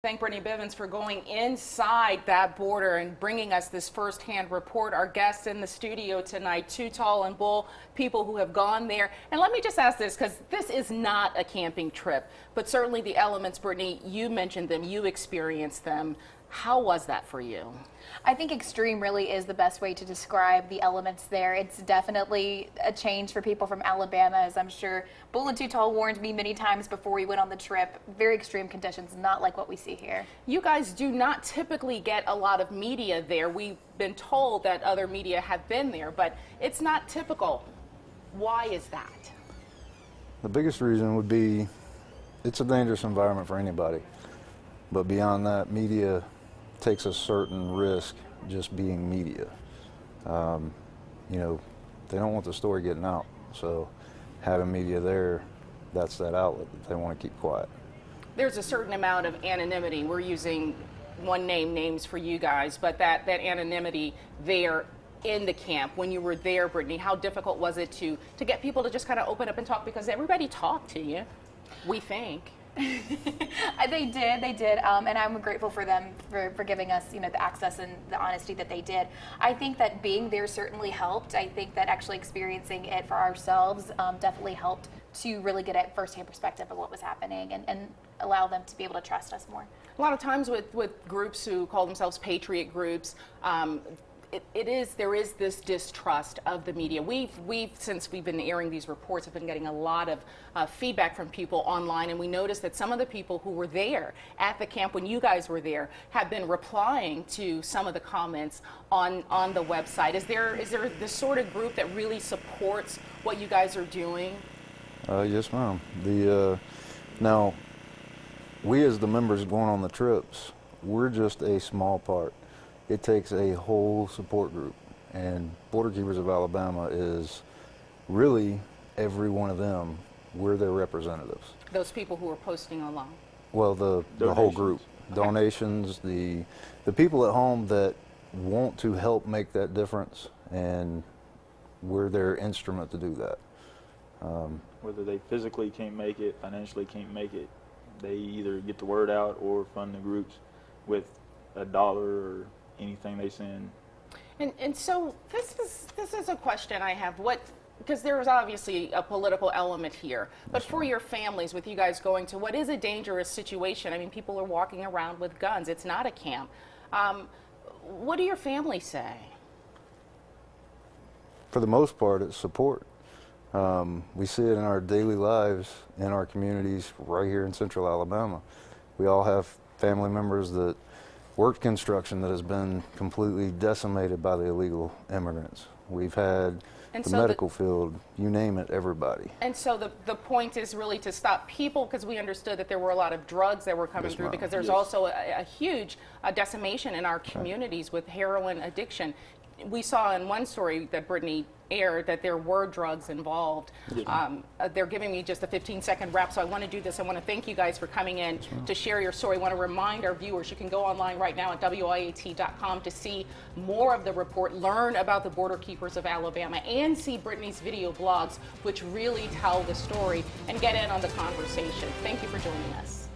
Thank Brittany Bivens for going inside that border and bringing us this firsthand report. Our guests in the studio tonight, Too Tall and Bull, people who have gone there. And let me just ask this, because this is not a camping trip, but certainly the elements, Brittany, you mentioned them, you experienced them. How was that for you? I think extreme really is the best way to describe the elements there. It's definitely a change for people from Alabama, as I'm sure Bull and Too Tall warned me many times before we went on the trip. Very extreme conditions, not like what we see here. You guys do not typically get a lot of media there. We've been told that other media have been there, but it's not typical. Why is that? The biggest reason would be it's a dangerous environment for anybody. But beyond that, media takes a certain risk just being media. You know, they don't want the story getting out. So having media there, that's that outlet that they want to keep quiet. There's a certain amount of anonymity. We're using one-name names for you guys, but that anonymity there in the camp, when you were there, Brittany, how difficult was it to get people to just kind of open up and talk? Because everybody talked to you, we think. They did, and I'm grateful for them for giving us, you know, the access and the honesty that they did. I think that being there certainly helped. I think that actually experiencing it for ourselves definitely helped to really get a firsthand perspective of what was happening and allow them to be able to trust us more. A lot of times with groups who call themselves patriot groups, there is this distrust of the media. Since we've been airing these reports, have been getting a lot of feedback from people online, and we noticed that some of the people who were there at the camp when you guys were there have been replying to some of the comments on the website. Is there this sort of group that really supports what you guys are doing? Yes, ma'am. Now, we as the members going on the trips, we're just a small part. It takes a whole support group, and Border Keepers of Alabama is really every one of them. We're their representatives. Those people who are posting online? Well, the whole group. Okay. Donations, the people at home that want to help make that difference, and we're their instrument to do that. Whether they physically can't make it, financially can't make it, they either get the word out or fund the groups with $1 or anything they send. And so this is a question I have. Because there is obviously a political element here, but for your families, with you guys going to what is a dangerous situation, I mean, people are walking around with guns. It's not a camp. What do your families say? For the most part, it's support. We see it in our daily lives, in our communities right here in Central Alabama. We all have family members that worked construction that has been completely decimated by the illegal immigrants. We've had the medical field, you name it, everybody. And so the point is really to stop people, because we understood that there were a lot of drugs that were coming through, because there's also a huge decimation in our communities with heroin addiction. We saw in one story that Brittany aired that there were drugs involved. They're giving me just a 15-second wrap, so I want to do this. I want to thank you guys for coming in to share your story. I want to remind our viewers, you can go online right now at WIAT.com to see more of the report, learn about the Border Keepers of Alabama, and see Brittany's video blogs, which really tell the story, and get in on the conversation. Thank you for joining us.